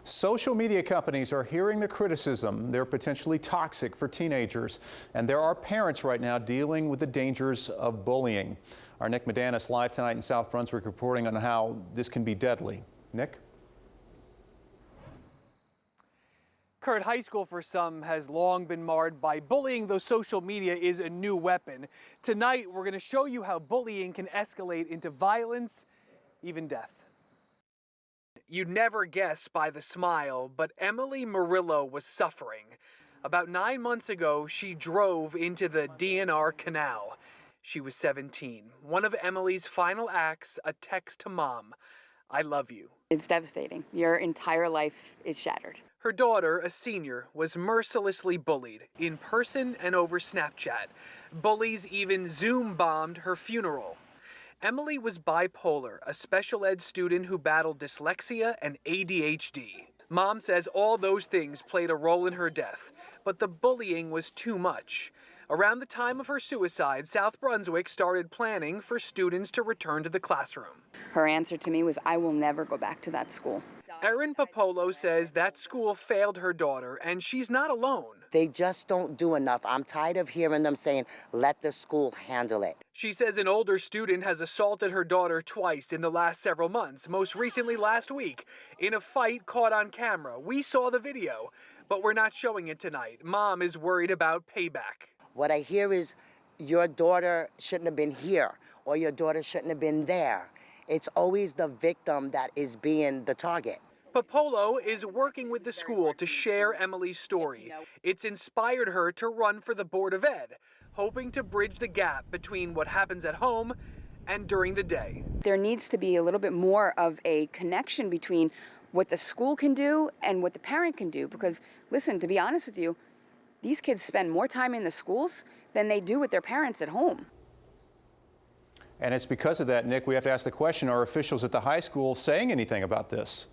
Social media companies are hearing the criticism they're potentially toxic for teenagers, and there are parents right now dealing with the dangers of bullying. Our Nick Medanis live tonight in South Brunswick reporting on how this can be deadly. Nick? Kurt, high school for some has long been marred by bullying, though social media is a new weapon. Tonight, we're going to show you how bullying can escalate into violence, even death. You'd never guess by the smile, but Emily Murillo was suffering. About 9 months ago, she drove into the DNR Canal. She was 17. One of Emily's final acts, a text to mom, "I love you." It's devastating. Your entire life is shattered. Her daughter, a senior, was mercilessly bullied in person and over Snapchat. Bullies even Zoom bombed her funeral. Emily was bipolar, a special ed student who battled dyslexia and ADHD. Mom says all those things played a role in her death, but the bullying was too much. Around the time of her suicide, South Brunswick started planning for students to return to the classroom. Her answer to me was, "I will never go back to that school." Erin Popolo says that school failed her daughter, and she's not alone. They just don't do enough. I'm tired of hearing them saying, let the school handle it. She says an older student has assaulted her daughter twice in the last several months, most recently last week, in a fight caught on camera. We saw the video, but we're not showing it tonight. Mom is worried about payback. What I hear is, your daughter shouldn't have been here, or your daughter shouldn't have been there. It's always the victim that is being the target. Popolo is working with the school to share Emily's story. It's inspired her to run for the Board of Ed, hoping to bridge the gap between what happens at home and during the day. There needs to be a little bit more of a connection between what the school can do and what the parent can do. Because, listen, to be honest with you, these kids spend more time in the schools than they do with their parents at home. And it's because of that, Nick, we have to ask the question, are officials at the high school saying anything about this?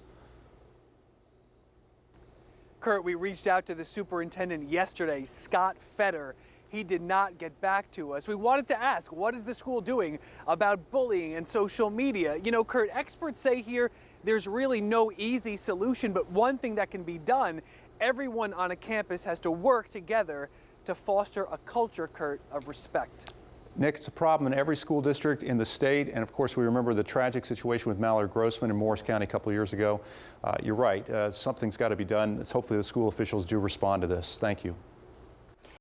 Kurt, we reached out to the superintendent yesterday, Scott Fetter. He did not get back to us. We wanted to ask, what is the school doing about bullying and social media? You know, Kurt, experts say here there's really no easy solution, but one thing that can be done, everyone on a campus has to work together to foster a culture, Kurt, of respect. Nick, it's a problem in every school district in the state, and of course we remember the tragic situation with Mallard Grossman in Morris County a couple of years ago. You're right, something's got to be done. Hopefully the school officials do respond to this. Thank you.